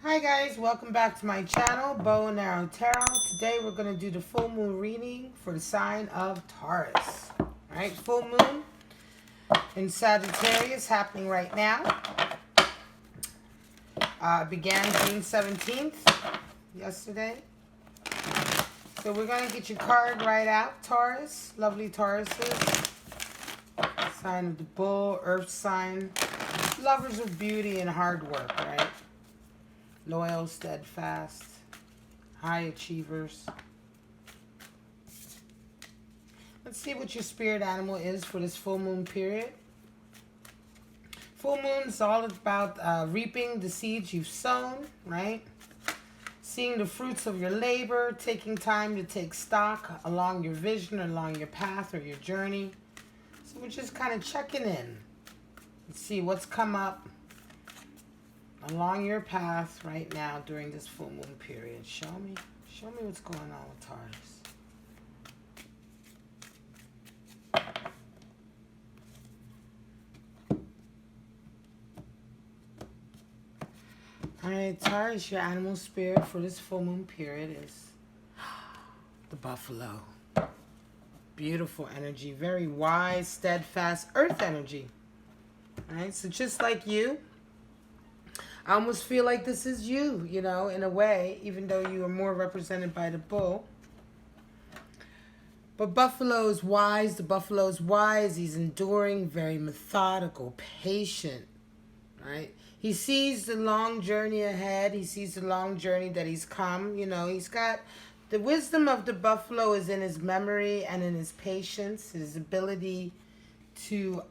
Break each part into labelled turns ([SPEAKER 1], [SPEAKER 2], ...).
[SPEAKER 1] Hi guys, welcome back to my channel, Bow and Arrow Tarot. Today we're going to do the full moon reading for the sign of Taurus. Alright, full moon in Sagittarius happening right now. Began June 17th, yesterday. So we're going to get your card right out, Taurus. Lovely Tauruses. Sign of the bull, earth sign. Lovers of beauty and hard work, right? Loyal, steadfast, high achievers. Let's see what your spirit animal is for this full moon period. Full moon is all about reaping the seeds you've sown, right? Seeing the fruits of your labor, taking time to take stock along your vision, along your path or your journey. So we're just kind of checking in. Let's see what's come up along your path right now during this full moon period. Show me what's going on with Taurus. Alright, Taurus, your animal spirit for this full moon period is the buffalo. Beautiful energy, very wise, steadfast, earth energy. Alright, so just like you, I almost feel like this is you, you know, in a way, even though you are more represented by the bull. But buffalo is wise. The buffalo is wise. He's enduring, very methodical, patient, right? He sees the long journey ahead. He sees the long journey that he's come. You know, he's got the wisdom of the buffalo is in his memory and in his patience, his ability to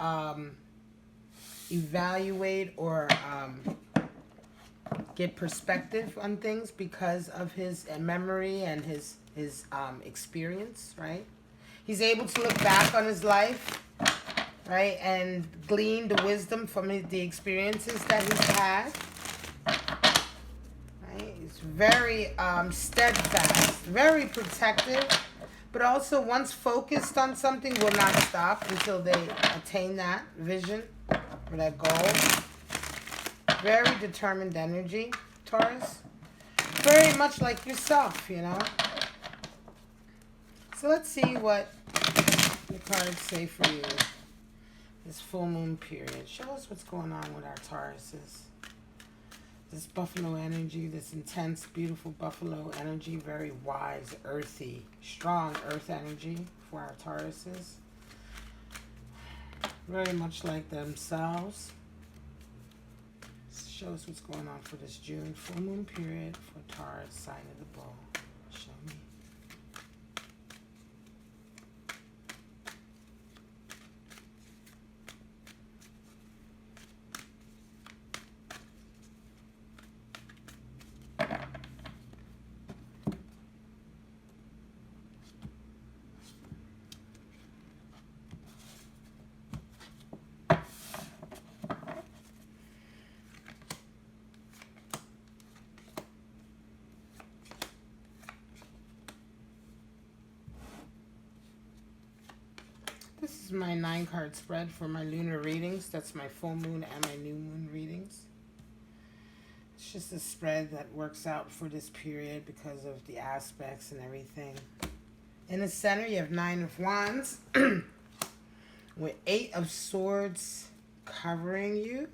[SPEAKER 1] evaluate or get perspective on things because of his memory and his experience, right? He's able to look back on his life, right, and glean the wisdom from the experiences that he's had. Right? He's very steadfast, very protective, but also once focused on something will not stop until they attain that vision or that goal. Very determined energy, Taurus. Very much like yourself, you know. So let's see what the cards say for you this full moon period. Show us what's going on with our Tauruses. This buffalo energy, this intense, beautiful buffalo energy, very wise, earthy, strong earth energy for our Tauruses. Very much like themselves. Show us what's going on for this June full moon period for Taurus, sign of the bull. Show me. This is my 9-card spread for my lunar readings. That's my full moon and my new moon readings. It's just a spread that works out for this period because of the aspects and everything. In the center, you have 9 of Wands with 8 of Swords covering you.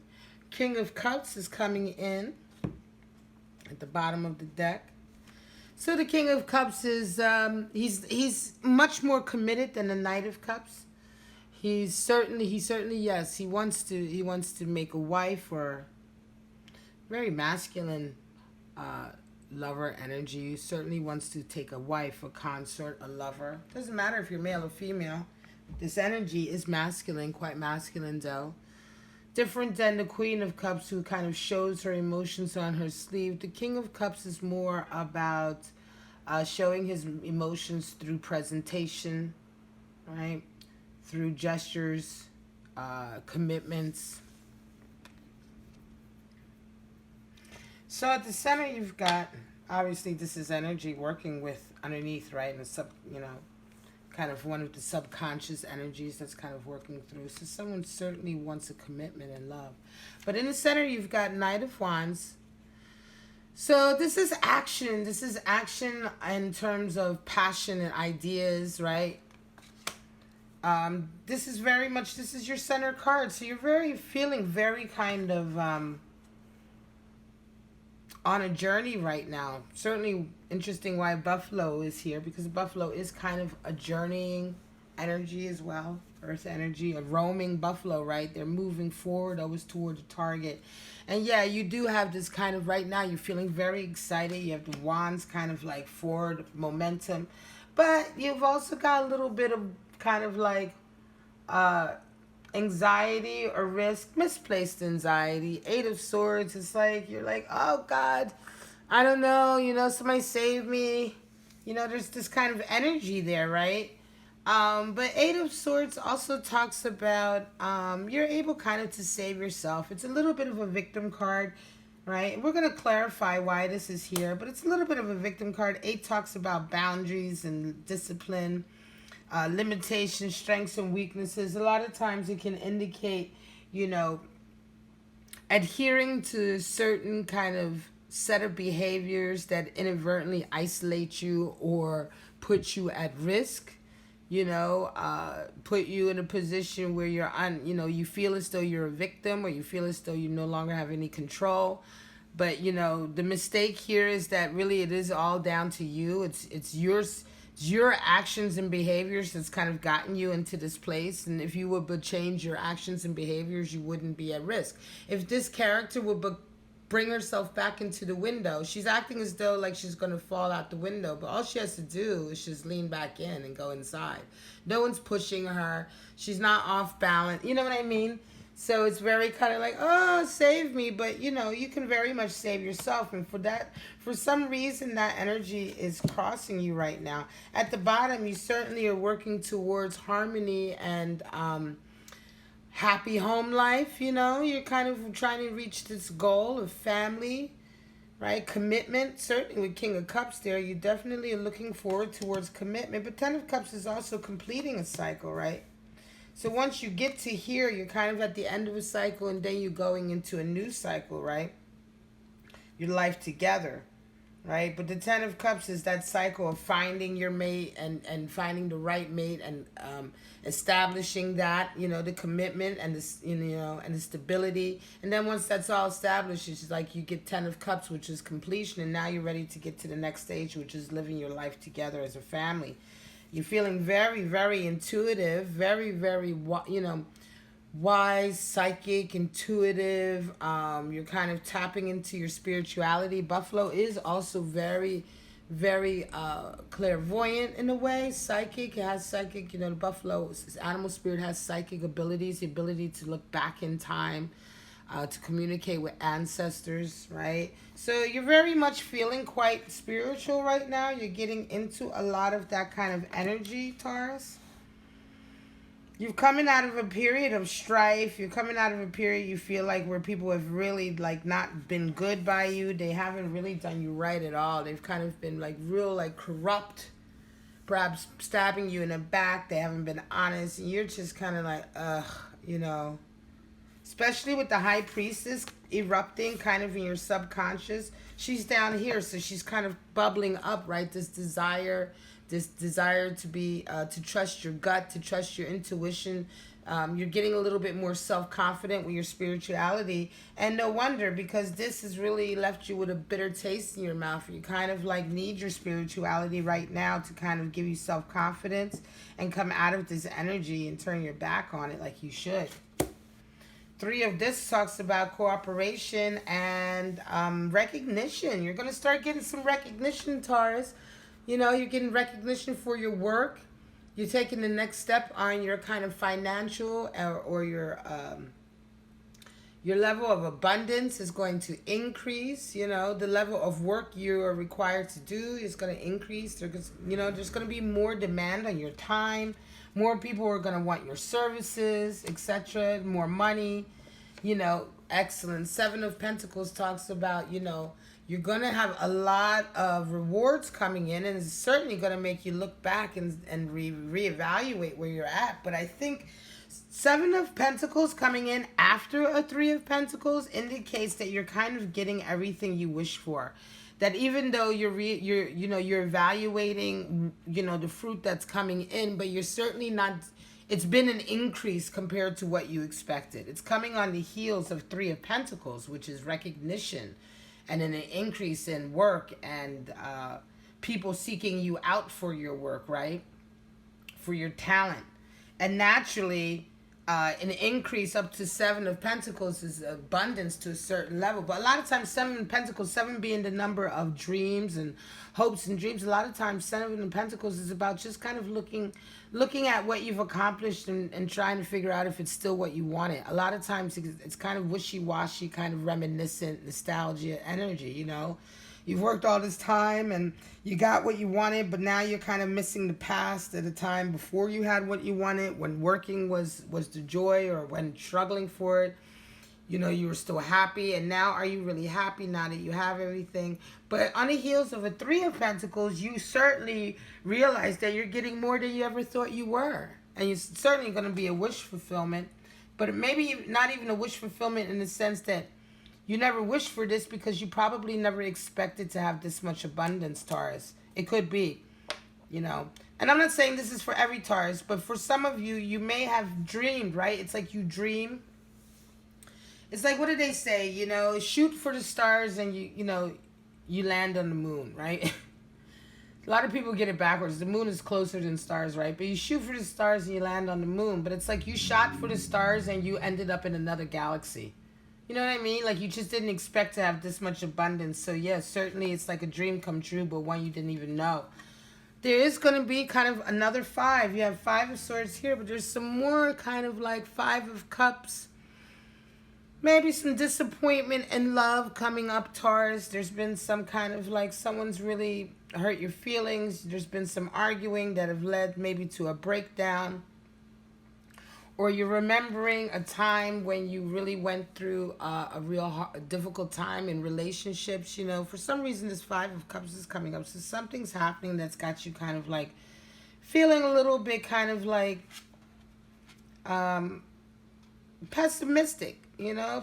[SPEAKER 1] King of Cups is coming in at the bottom of the deck. So the King of Cups is he's much more committed than the Knight of Cups. He certainly yes, he wants to make a wife or very masculine lover energy. He certainly wants to take a wife, a consort, a lover. Doesn't matter if you're male or female. This energy is masculine, quite masculine though. Different than the Queen of Cups, who kind of shows her emotions on her sleeve. The King of Cups is more about showing his emotions through presentation, right? Through gestures, commitments. So at the center, you've got, obviously, this is energy working with underneath, right? And kind of one of the subconscious energies that's kind of working through. So someone certainly wants a commitment and love. But in the center, you've got Knight of Wands, So this is action. This is action in terms of passion and ideas, right? This is very much, this is your center card. So you're feeling very kind of on a journey right now. Certainly interesting why Buffalo is here, because Buffalo is kind of a journeying energy as well. Earth energy, a roaming buffalo, right? They're moving forward, always towards a target. And yeah, you do have this kind of, right now, you're feeling very excited. You have the wands kind of like forward momentum. But you've also got a little bit of kind of like anxiety or risk, misplaced anxiety. Eight of Swords, it's like, you're like, oh God, I don't know, somebody save me. There's this kind of energy there, right? But Eight of Swords also talks about you're able kind of to save yourself. It's a little bit of a victim card, right? We're going to clarify why this is here, but it's a little bit of a victim card. Eight talks about boundaries and discipline, limitations, strengths, and weaknesses. A lot of times it can indicate, adhering to certain kind of set of behaviors that inadvertently isolate you or put you at risk. Put you in a position where you feel as though you're a victim, or you feel as though you no longer have any control. But, the mistake here is that really it is all down to you. It's your actions and behaviors that's kind of gotten you into this place. And if you would change your actions and behaviors, you wouldn't be at risk. If this character would bring herself back into the window, she's acting as though like she's going to fall out the window, but all she has to do is just lean back in and go inside. No one's pushing her. She's not off balance. You know what I mean? So it's very kind of like, oh, save me. But, you can very much save yourself. And for some reason, that energy is crossing you right now. At the bottom, you certainly are working towards harmony and happy home life. You're kind of trying to reach this goal of family, right? Commitment. Certainly with King of Cups there, you definitely are looking forward towards commitment. But Ten of Cups is also completing a cycle, right? So once you get to here, you're kind of at the end of a cycle, and then you're going into a new cycle, right? Your life together, right? But the Ten of Cups is that cycle of finding your mate and finding the right mate and establishing that, the commitment and and the stability. And then once that's all established, it's like you get Ten of Cups, which is completion, and now you're ready to get to the next stage, which is living your life together as a family. You're feeling very, very intuitive, very, very, wise, psychic, intuitive. You're kind of tapping into your spirituality. Buffalo is also very, very clairvoyant in a way. Psychic, it has psychic, the buffalo, animal spirit has psychic abilities, the ability to look back in time, to communicate with ancestors, right? So you're very much feeling quite spiritual right now. You're getting into a lot of that kind of energy, Taurus. You're coming out of a period of strife. You're coming out of a period you feel like where people have really like not been good by you. They haven't really done you right at all. They've kind of been like real like corrupt, perhaps stabbing you in the back. They haven't been honest. And you're just kind of like, ugh, Especially with the High Priestess erupting kind of in your subconscious. She's down here, so she's kind of bubbling up, right? This desire to be, to trust your gut, to trust your intuition. You're getting a little bit more self-confident with your spirituality. And no wonder, because this has really left you with a bitter taste in your mouth. You kind of like need your spirituality right now to kind of give you self-confidence and come out of this energy and turn your back on it like you should. Three of this talks about cooperation and recognition. You're going to start getting some recognition, Taurus. You're getting recognition for your work. You're taking the next step on your kind of financial or your level of abundance is going to increase. The level of work you are required to do is going to increase. There's going to be more demand on your time. More people are going to want your services, etc. More money, excellent. Seven of Pentacles talks about, you're going to have a lot of rewards coming in, and it's certainly going to make you look back and reevaluate where you're at. But I think Seven of Pentacles coming in after a Three of Pentacles indicates that you're kind of getting everything you wish for. That even though you're evaluating, the fruit that's coming in, but you're certainly not, it's been an increase compared to what you expected. It's coming on the heels of Three of Pentacles, which is recognition and an increase in work and people seeking you out for your work, right? For your talent. And naturally, an increase up to Seven of Pentacles is abundance to a certain level. But a lot of times, Seven of Pentacles, seven being the number of dreams and hopes and dreams, a lot of times Seven of Pentacles is about just kind of looking at what you've accomplished and trying to figure out if it's still what you wanted. A lot of times it's kind of wishy-washy, kind of reminiscent, nostalgia energy, You've worked all this time and you got what you wanted, but now you're kind of missing the past at a time before you had what you wanted, when working was the joy, or when struggling for it, you were still happy. And now are you really happy now that you have everything? But on the heels of a Three of Pentacles, you certainly realize that you're getting more than you ever thought you were. And you're certainly going to be a wish fulfillment, but maybe not even a wish fulfillment in the sense that you never wished for this because you probably never expected to have this much abundance, Taurus. It could be, And I'm not saying this is for every Taurus, but for some of you, you may have dreamed, right? It's like you dream. It's like, what did they say? Shoot for the stars and you land on the moon, right? A lot of people get it backwards. The moon is closer than stars, right? But you shoot for the stars and you land on the moon. But it's like you shot for the stars and you ended up in another galaxy. You know what I mean? Like you just didn't expect to have this much abundance. So yeah, certainly it's like a dream come true, but one you didn't even know. There is going to be kind of another five. You have Five of Swords here, but there's some more kind of like Five of Cups. Maybe some disappointment in love coming up, Taurus. There's been some kind of like someone's really hurt your feelings. There's been some arguing that have led maybe to a breakdown. Or you're remembering a time when you really went through a real difficult time in relationships, For some reason, this Five of Cups is coming up. So something's happening that's got you kind of like feeling a little bit kind of like pessimistic,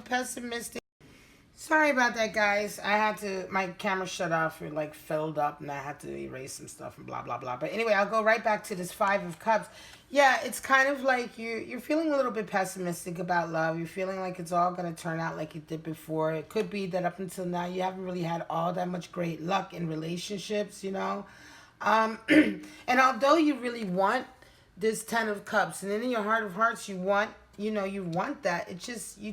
[SPEAKER 1] pessimistic. Sorry about that, guys. My camera shut off, it like filled up and I had to erase some stuff and blah, blah, blah. But anyway, I'll go right back to this Five of Cups. Yeah, it's kind of like you're feeling a little bit pessimistic about love. You're feeling like it's all going to turn out like it did before. It could be that up until now you haven't really had all that much great luck in relationships, And although you really want this Ten of Cups, and then in your heart of hearts you want that, you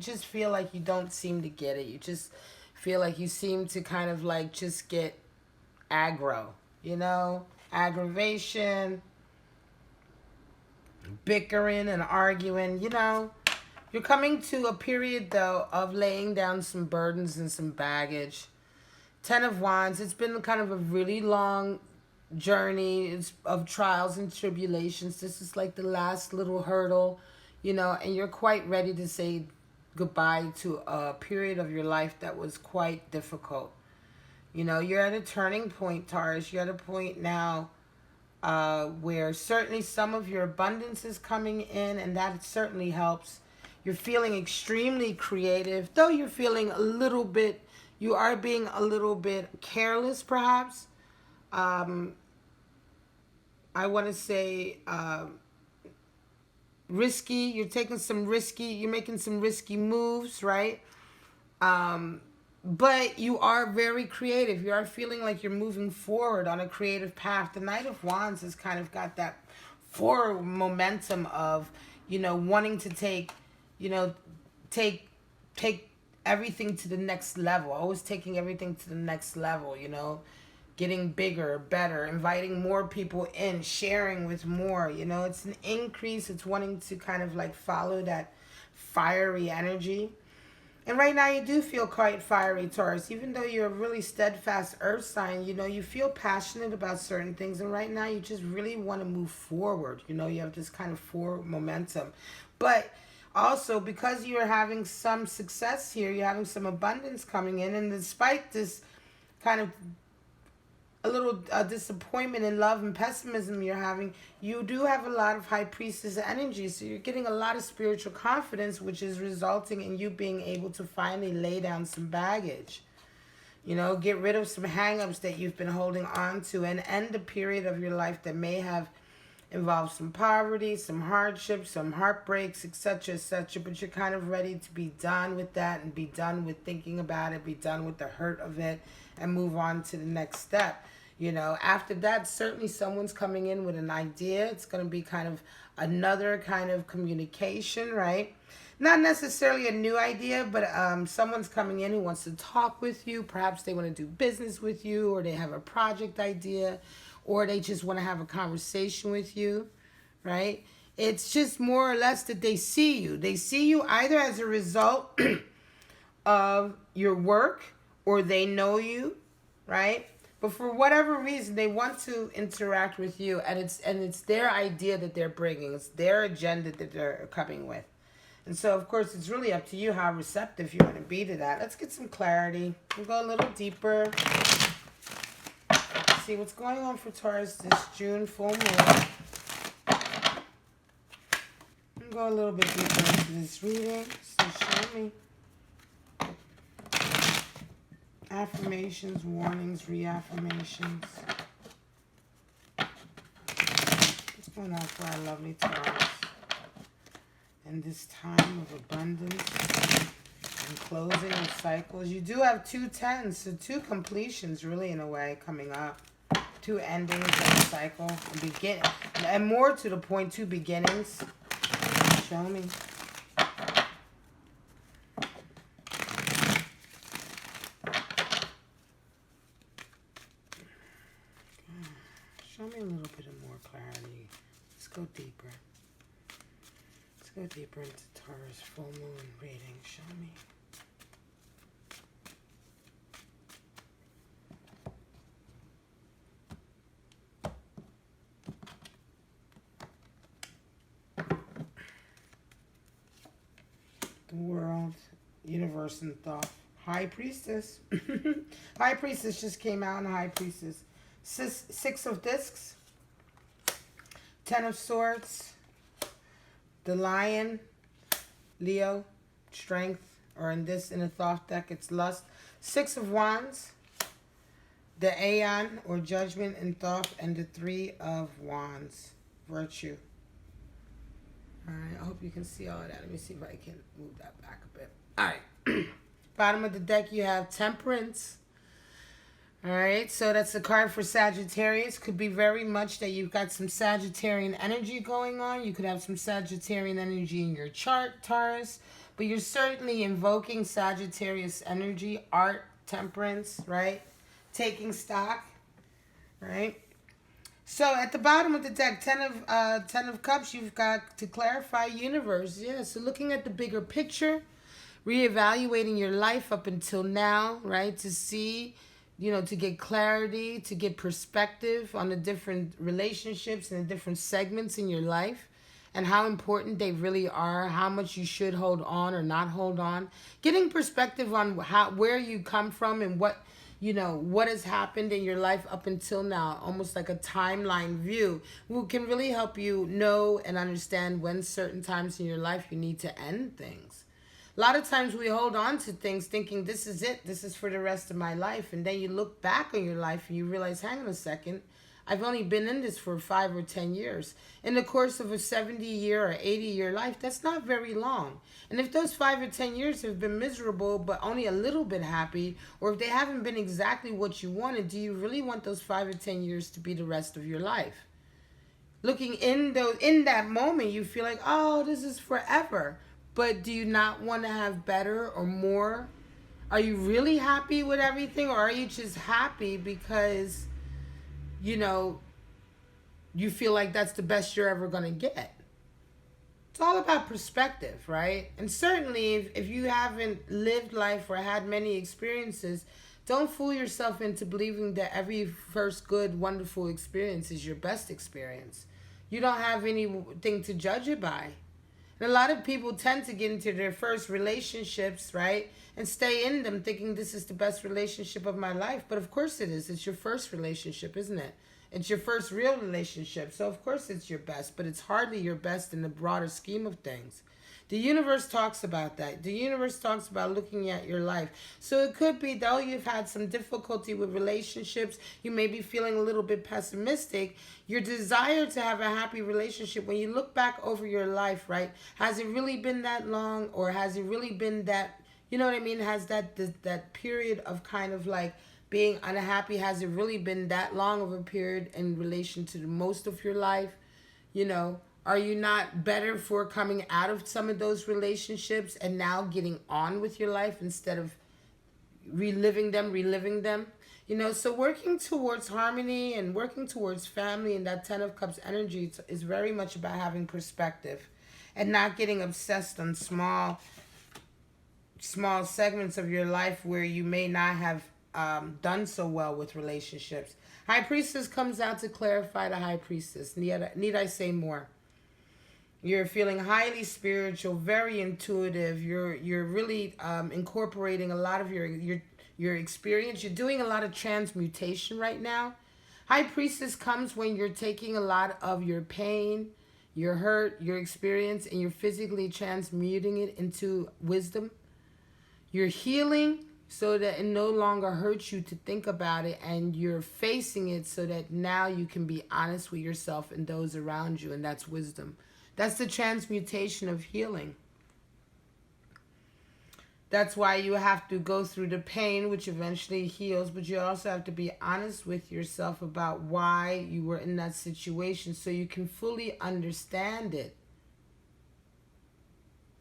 [SPEAKER 1] just feel like you don't seem to get it. You just feel like you seem to kind of like just get aggro, aggravation, bickering and arguing, You're coming to a period, though, of laying down some burdens and some baggage. Ten of Wands, it's been kind of a really long journey of trials and tribulations. This is like the last little hurdle, and you're quite ready to say goodbye to a period of your life that was quite difficult. You're at a turning point, Taurus. You're at a point now where certainly some of your abundance is coming in, and that certainly helps. You're feeling extremely creative, though you are being a little bit careless, perhaps. I want to say risky. You're making some risky moves, right? But you are very creative. You are feeling like you're moving forward on a creative path. The Knight of Wands has kind of got that forward momentum of, wanting to take everything to the next level. Always taking everything to the next level, getting bigger, better, inviting more people in, sharing with more, it's an increase. It's wanting to kind of like follow that fiery energy. And right now you do feel quite fiery, Taurus. Even though you're a really steadfast earth sign, you feel passionate about certain things. And right now you just really want to move forward. You have this kind of forward momentum. But also, because you are having some success here, you're having some abundance coming in. And despite this kind of a little disappointment in love and pessimism you're having, you do have a lot of high priestess energy. So you're getting a lot of spiritual confidence, which is resulting in you being able to finally lay down some baggage. You know, get rid of some hang-ups that you've been holding on to and end a period of your life that may have involved some poverty, some hardship, some heartbreaks, etc., etc. But you're kind of ready to be done with that and be done with thinking about it, be done with the hurt of it, and move on to the next step. You know, after that, certainly someone's coming in with an idea. It's going to be kind of another kind of communication, right? Not necessarily a new idea, but someone's coming in who wants to talk with you. Perhaps they want to do business with you, or they have a project idea, or they just want to have a conversation with you, right? It's just more or less that they see you. They see you either as a result of your work, or they know you, right? But for whatever reason, they want to interact with you, and it's their idea that they're bringing. It's their agenda that they're coming with. And so, of course, it's really up to you how receptive you want to be to that. Let's get some clarity. We'll go a little deeper. See what's going on for Taurus this June full moon. We'll go a little bit deeper into this reading. So show me. Affirmations, warnings, reaffirmations. What's going on for our lovely Taurus in this time of abundance and closing of cycles? You do have 2 tens, so 2 completions really in a way coming up. 2 endings of a cycle. And more to the point, 2 beginnings. Show me. Show me a little bit of more clarity. Let's go deeper. Let's go deeper into Taurus full moon reading. Show me. The world, universe, and thought. High Priestess. High Priestess just came out, and High Priestess. 6 of Discs. 10 of Swords. The Lion. Leo. Strength. Or in a thought deck, it's Lust. 6 of Wands. The Aeon, or Judgment and Thought. And the 3 of Wands. Virtue. Alright, I hope you can see all of that. Let me see if I can move that back a bit. Alright. Bottom of the deck, you have Temperance. Alright, so that's the card for Sagittarius. Could be very much that you've got some Sagittarian energy going on. You could have some Sagittarian energy in your chart, Taurus. But you're certainly invoking Sagittarius energy, art, temperance, right? Taking stock, right? So at the bottom of the deck, 10 of Cups, you've got to clarify universe. Yeah, so looking at the bigger picture, reevaluating your life up until now, right? To see, you know, to get clarity, to get perspective on the different relationships and the different segments in your life and how important they really are, how much you should hold on or not hold on. Getting perspective on where you come from and what, you know, what has happened in your life up until now, almost like a timeline view, can really help you know and understand when certain times in your life you need to end things. A lot of times we hold on to things thinking this is it, this is for the rest of my life. And then you look back on your life and you realize, hang on a second, I've only been in this for 5 or 10 years. In the course of a 70-year or 80-year life, that's not very long. And if those 5 or 10 years have been miserable but only a little bit happy, or if they haven't been exactly what you wanted, do you really want those 5 or 10 years to be the rest of your life? Looking in that moment, you feel like, oh, this is forever. But do you not want to have better or more? Are you really happy with everything, or are you just happy because, you know, you feel like that's the best you're ever going to get? It's all about perspective, right? And certainly if you haven't lived life or had many experiences, don't fool yourself into believing that every first good, wonderful experience is your best experience. You don't have anything to judge it by. And a lot of people tend to get into their first relationships, right? And stay in them thinking this is the best relationship of my life. But of course it is. It's your first relationship, isn't it? It's your first real relationship. So of course it's your best. But it's hardly your best in the broader scheme of things. The universe talks about that. The universe talks about looking at your life. So it could be, though you've had some difficulty with relationships, you may be feeling a little bit pessimistic, your desire to have a happy relationship, when you look back over your life, right, has it really been that long, or has it really been that, you know what I mean, has that period of kind of like being unhappy, has it really been that long of a period in relation to most of your life, you know? Are you not better for coming out of some of those relationships and now getting on with your life instead of reliving them? You know, so working towards harmony and working towards family and that Ten of Cups energy is very much about having perspective and not getting obsessed on small segments of your life where you may not have done so well with relationships. High Priestess comes out to clarify the High Priestess. Need I say more? You're feeling highly spiritual, very intuitive. You're really incorporating a lot of your experience. You're doing a lot of transmutation right now. High Priestess comes when you're taking a lot of your pain, your hurt, your experience, and you're physically transmuting it into wisdom. You're healing so that it no longer hurts you to think about it, and you're facing it so that now you can be honest with yourself and those around you, and that's wisdom. That's the transmutation of healing. That's why you have to go through the pain, which eventually heals, but you also have to be honest with yourself about why you were in that situation so you can fully understand it.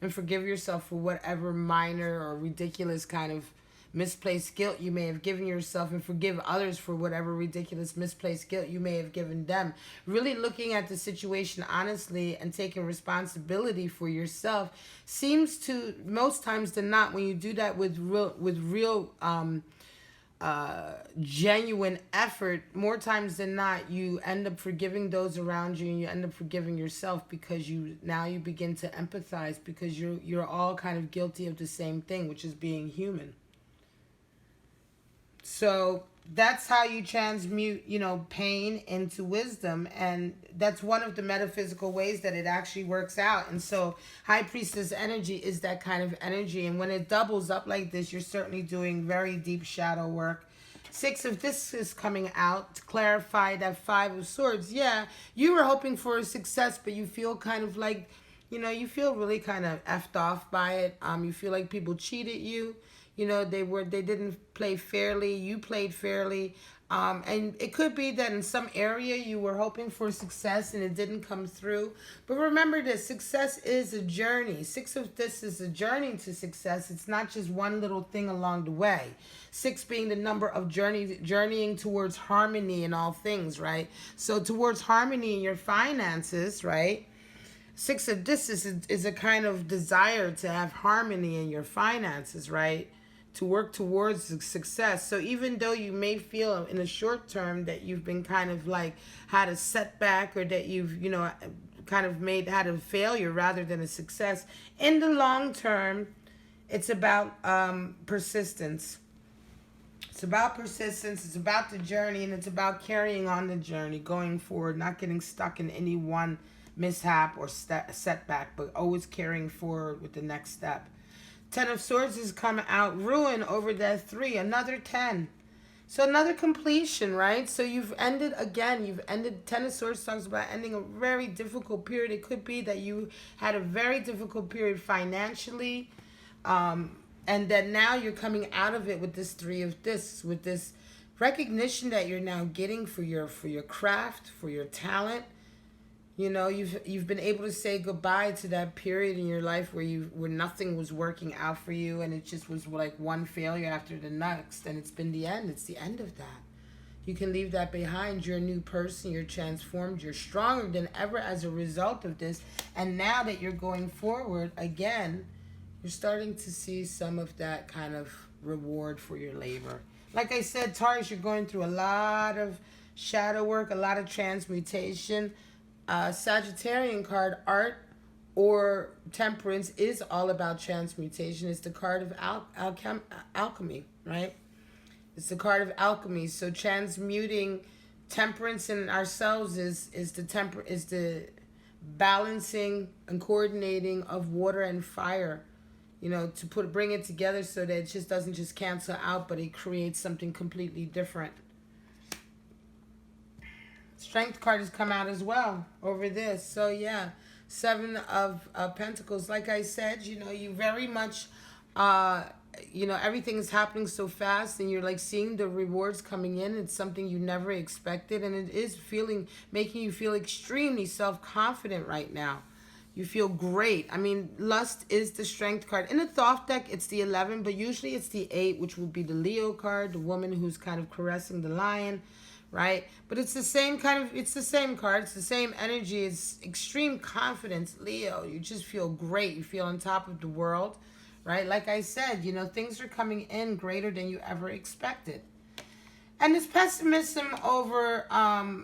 [SPEAKER 1] And forgive yourself for whatever minor or ridiculous kind of misplaced guilt you may have given yourself, and forgive others for whatever ridiculous misplaced guilt you may have given them. Really looking at the situation honestly and taking responsibility for yourself seems to, most times than not, when you do that with real genuine effort, more times than not, you end up forgiving those around you, and you end up forgiving yourself, because you begin to empathize, because you're all kind of guilty of the same thing, which is being human. So that's how you transmute, pain into wisdom. And that's one of the metaphysical ways that it actually works out. And so High Priestess energy is that kind of energy. And when it doubles up like this, you're certainly doing very deep shadow work. Six of this is coming out to clarify that Five of Swords. Yeah, you were hoping for a success, but you feel kind of like, you feel really kind of effed off by it. You feel like people cheated you. They didn't play fairly. You played fairly. And it could be that in some area you were hoping for success and it didn't come through. But remember this, success is a journey. Six of this is a journey to success. It's not just one little thing along the way. Six being the number of journeying towards harmony in all things, right? So towards harmony in your finances, right? Six of this is a kind of desire to have harmony in your finances, right? To work towards success. So even though you may feel in the short term that you've been kind of like had a setback, or that you've, kind of had a failure rather than a success, in the long term, it's about persistence. It's about persistence. It's about the journey, and it's about carrying on the journey, going forward, not getting stuck in any one mishap or setback, but always carrying forward with the next step. Ten of Swords has come out, ruin over that 3, another 10. So another completion, right? So you've ended, Ten of Swords talks about ending a very difficult period. It could be that you had a very difficult period financially, and that now you're coming out of it with this 3 of this, with this recognition that you're now getting for your craft, for your talent. You've been able to say goodbye to that period in your life where nothing was working out for you, and it just was like one failure after the next, and it's been the end. It's the end of that. You can leave that behind. You're a new person. You're transformed. You're stronger than ever as a result of this. And now that you're going forward again, you're starting to see some of that kind of reward for your labor. Like I said, Taurus, you're going through a lot of shadow work, a lot of transmutation. Sagittarian card, art or temperance is all about transmutation. It's the card of alchemy, right? It's the card of alchemy. So transmuting temperance in ourselves is the balancing and coordinating of water and fire, you know, to bring it together so that it just doesn't just cancel out, but it creates something completely different. Strength card has come out as well over this. So yeah, Seven of Pentacles. Like I said, you know, you very much, you know, everything is happening so fast, and you're like seeing the rewards coming in. It's something you never expected, and it is making you feel extremely self-confident right now. You feel great. I mean, lust is the strength card. In the Thoth deck, it's the 11, but usually it's the 8, which would be the Leo card, the woman who's kind of caressing the lion, right? But it's the same kind of, it's the same card. It's the same energy. It's extreme confidence, Leo. You just feel great. You feel on top of the world, right? Like I said, you know, things are coming in greater than you ever expected. And this pessimism over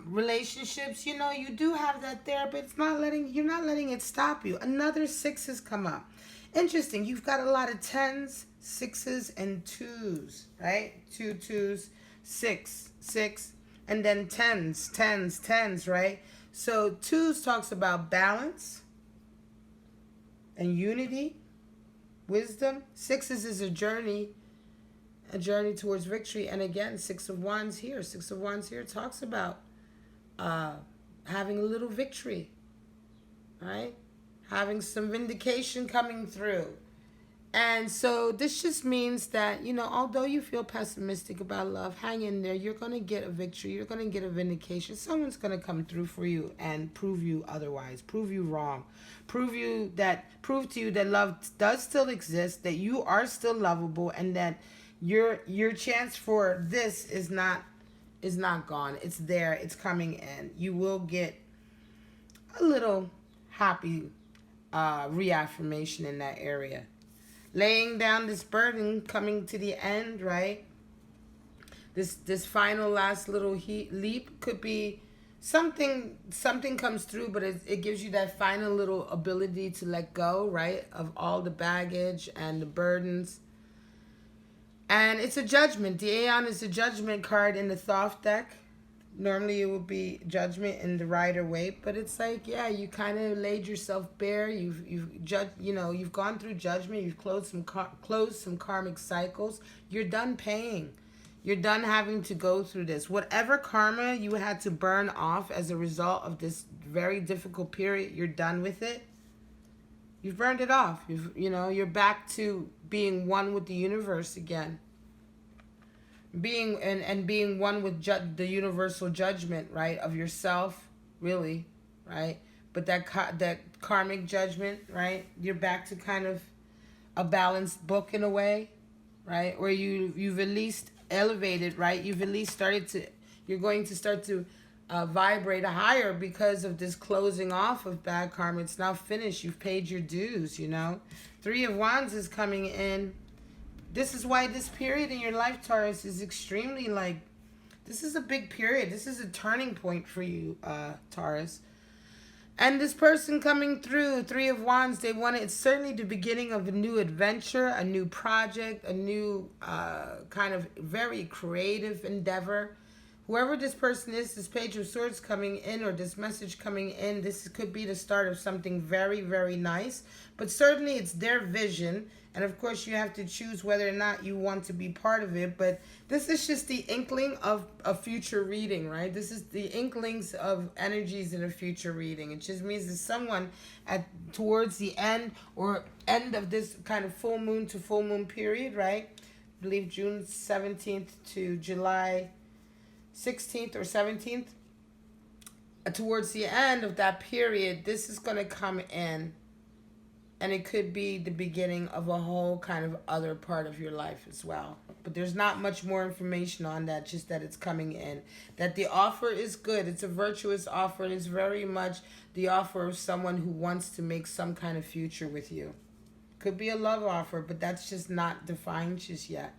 [SPEAKER 1] relationships, you know, you do have that there, but you're not letting it stop you. Another 6 has come up. Interesting. You've got a lot of 10s, 6s, and 2s, right? 2 2s, 6, 6, and then 10s, 10s, 10s, right? So 2s talks about balance and unity, wisdom. 6s is a journey towards victory. And again, 6 of Wands here. 6 of Wands here talks about having a little victory, right? Having some vindication coming through. And so this just means that, you know, although you feel pessimistic about love, hang in there. You're going to get a victory. You're going to get a vindication. Someone's going to come through for you and prove you otherwise. Prove you wrong. Prove to you that love does still exist, that you are still lovable, and that your chance for this is not gone. It's there. It's coming in. You will get a little happy reaffirmation in that area. Laying down this burden, coming to the end, right? This final last little leap could be something comes through, but it gives you that final little ability to let go, right, of all the baggage and the burdens. And it's a judgment. The Aeon is a judgment card in the Thoth deck. Normally it would be judgment in the Rider-Waite, but it's like, yeah, you kind of laid yourself bare. You've judged, you know, you've gone through judgment. You've closed some karmic cycles. You're done paying. You're done having to go through this. Whatever karma you had to burn off as a result of this very difficult period, you're done with it. You've burned it off. You're back to being one with the universe again. Being one with the universal judgment, right, of yourself, really, right? But that karmic judgment, right? You're back to kind of a balanced book in a way, right? Where you've at least elevated, right? You've at least you're going to start to vibrate higher because of this closing off of bad karma. It's now finished. You've paid your dues, you know. 3 of Wands is coming in. This is why this period in your life, Taurus, is extremely this is a big period. This is a turning point for you, Taurus. And this person coming through, 3 of Wands, it's certainly the beginning of a new adventure, a new project, a new kind of very creative endeavor. Whoever this person is, this Page of Swords coming in, or this message coming in, this could be the start of something very, very nice. But certainly it's their vision. And of course, you have to choose whether or not you want to be part of it. But this is just the inkling of a future reading, right? This is the inklings of energies in a future reading. It just means that someone towards the end or end of this kind of full moon to full moon period, right? I believe June 17th to July 16th or 17th. Towards the end of that period, this is going to come in. And it could be the beginning of a whole kind of other part of your life as well. But there's not much more information on that, just that it's coming in. That the offer is good. It's a virtuous offer. And it's very much the offer of someone who wants to make some kind of future with you. Could be a love offer, but that's just not defined just yet.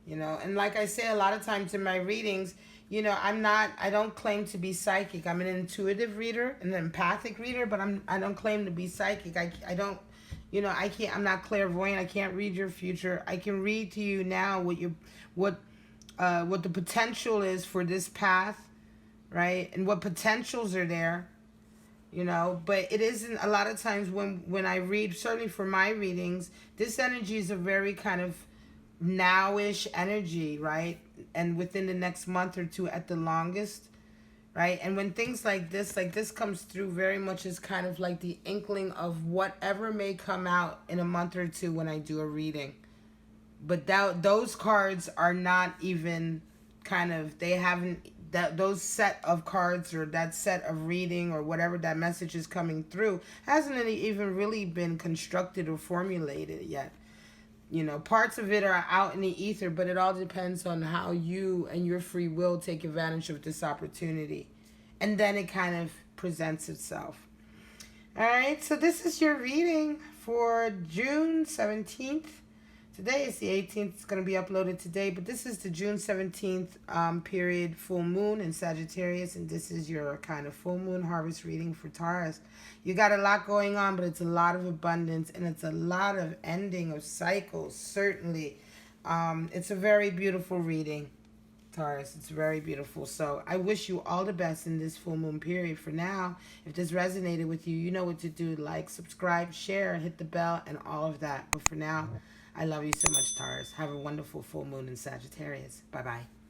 [SPEAKER 1] you know. And like I say a lot of times in my readings, you know, I don't claim to be psychic. I'm an intuitive reader, an empathic reader, but I don't claim to be psychic. I don't, you know, I'm not clairvoyant. I can't read your future. I can read to you now what the potential is for this path, right? And what potentials are there, you know. But it isn't, a lot of times when I read, certainly for my readings, this energy is a very kind of nowish energy, right? And within the next month or two at the longest, right? And when things like this comes through, very much as kind of like the inkling of whatever may come out in a month or two when I do a reading. But those cards are not even kind of, they haven't, those set of cards or that set of reading or whatever that message is coming through hasn't even really been constructed or formulated yet. You know, parts of it are out in the ether, but it all depends on how you and your free will take advantage of this opportunity. And then it kind of presents itself. All right, so this is your reading for June 17th. Today is the 18th. It's going to be uploaded today, but this is the June 17th period full moon in Sagittarius, and this is your kind of full moon harvest reading for Taurus. You got a lot going on, but it's a lot of abundance, and it's a lot of ending of cycles, certainly. It's a very beautiful reading, Taurus. It's very beautiful. So I wish you all the best in this full moon period. For now, if this resonated with you, you know what to do. Like, subscribe, share, hit the bell, and all of that. But for now, I love you so much, Taurus. Have a wonderful full moon in Sagittarius. Bye-bye.